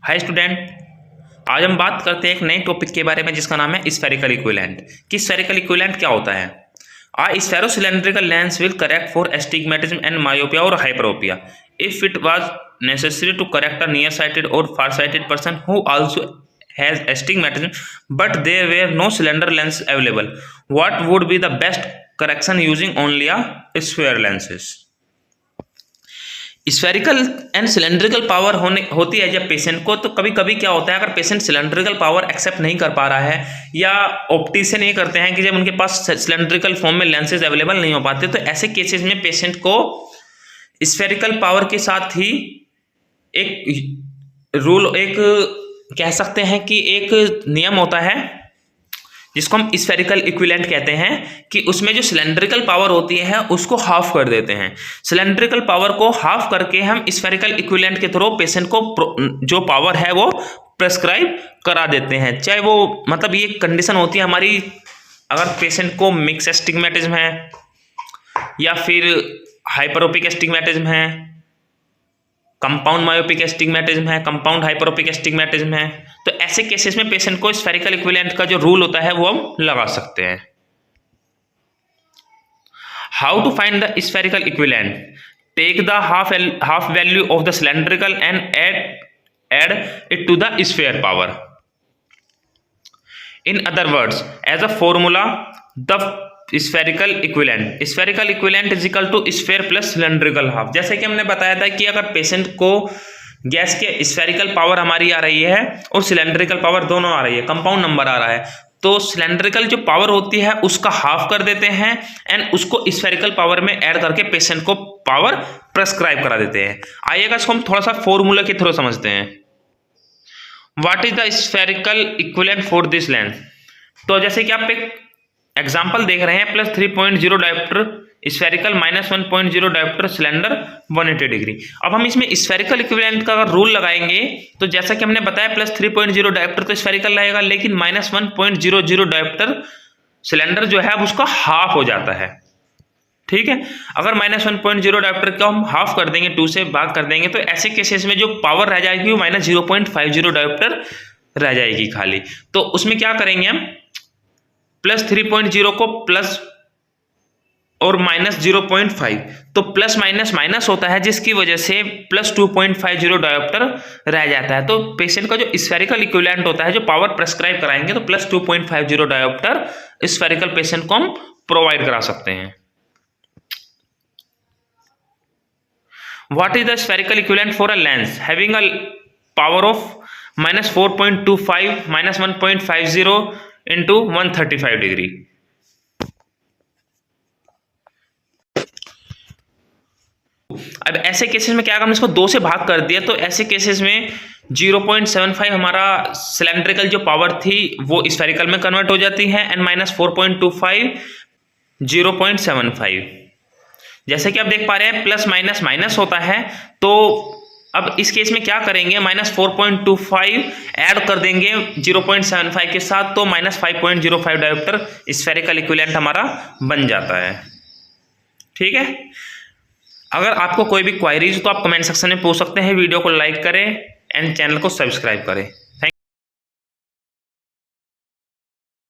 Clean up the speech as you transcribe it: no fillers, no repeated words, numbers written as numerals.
Hi student, आज हम बात करते हैं एक नए टॉपिक के बारे में जिसका नाम है स्फेरिकल इक्विवेलेंट। कि स्फेरिकल इक्विवेलेंट क्या होता है? A spherocylindrical lens will correct for astigmatism and myopia or hyperopia if it was necessary to correct a nearsighted or farsighted person who also has astigmatism, but there were no cylinder lens available. What would be the best correction using only a sphere lenses? Spherical and cylindrical power होती है जब patient को, तो कभी कभी क्या होता है, अगर पेशेंट सिलेंड्रिकल पावर एक्सेप्ट नहीं कर पा रहा है या ऑप्टिशियन ये करते हैं कि जब उनके पास सिलेंड्रिकल फॉर्म में लेंसेज अवेलेबल नहीं हो पाते, तो ऐसे केसेस में पेशेंट को स्फेरिकल पावर के साथ ही एक कह सकते हैं कि एक नियम होता है जिसको हम स्फेरिकल इक्विवेलेंट कहते हैं, कि उसमें जो सिलेंड्रिकल पावर होती है उसको हाफ कर देते हैं। सिलेंड्रिकल पावर को हाफ करके हम स्फेरिकल इक्विवेलेंट के थ्रू पेशेंट को जो पावर है वो प्रेस्क्राइब करा देते हैं। चाहे वो मतलब ये कंडीशन होती है हमारी, अगर पेशेंट को मिक्स एस्टिग्मेटिज्म है या फिर हाइपरोपिक एस्टिग्मेटिज्म है, कंपाउंड मायोपिक एस्टिग्मेटिज्म है, कंपाउंड हाइपरोपिक एस्टिग्मेटिज्म है, तो ऐसे केसेस में पेशेंट को स्फेरिकल इक्विवेलेंट का जो रूल होता है वो हम लगा सकते हैं। How to find the spherical equivalent? Take the half value of the cylindrical and add it to the sphere power. In other words, as a formula, the spherical equivalent is equal to sphere plus cylindrical half. जैसे कि हमने बताया था कि अगर patient को gas के spherical power हमारी आ रही है और सिलेंड्रिकल पावर दोनों आ रही है, कंपाउंड नंबर आ रहा है, तो सिलेंड्रिकल जो पावर होती है उसका हाफ कर देते हैं एंड उसको स्फेरिकल पावर में ऐड करके पेशेंट को पावर प्रेस्क्राइब करा देते हैं। आइएगा इसको हम थोड़ा सा फॉर्मूला के थ्रू समझते हैं। What is the spherical equivalent for this lens? तो जैसे कि आप एक एग्जाम्पल देख रहे हैं, +3.0 dioptre spherical, -1.0 dioptre cylinder, 180 degree. अब हम इसमें स्फेरिकल इक्विवेलेंट का अगर रूल लगाएंगे तो जैसा कि हमने बताया +3.0 डायोप्टर तो स्फेरिकल रहेगा, लेकिन -1.00 डायोप्टर सिलेंडर जो है अब उसका हाफ हो जाता है। ठीक है, अगर -1.0 डायोप्टर को हम हाफ कर देंगे, 2 से भाग कर देंगे, तो ऐसे केसेस में जो पावर रह जाएगी वो -0.50 डायोप्टर रह जाएगी खाली। तो उसमें क्या करेंगे हम, +3.0 को प्लस और -0.5, तो प्लस माइनस माइनस होता है, जिसकी वजह से +2.50 डायोप्टर रह जाता है। तो पेशेंट का जो स्फेरिकल इक्विवेलेंट होता है, जो पावर प्रेस्क्राइब कराएंगे, तो +2.50 डायोप्टर स्फेरिकल पेशेंट को हम प्रोवाइड करा सकते हैं। What is the spherical equivalent for a lens having a power of -4.25 -1.50 into 135 degree? अब ऐसे केसेस में क्या, अगर हम इसको 2 से भाग कर दिया, तो ऐसे केसेस में 0.75 हमारा सिलेंड्रिकल जो पावर थी वो स्फेरिकल में कन्वर्ट हो जाती है, एंड -4.25 0.75। जैसे कि आप देख पा रहे हैं प्लस माइनस माइनस होता है, तो अब इस केस में क्या करेंगे, -4.25 ऐड कर देंगे 0.75 के साथ, तो -5.05 डायोप्टर स्फेरिकल इक्विवेलेंट हमारा बन जाता है। ठीक है, अगर आपको कोई भी क्वायरीज तो आप कमेंट सेक्शन में पूछ सकते हैं। वीडियो को लाइक करें एंड चैनल को सब्सक्राइब करें।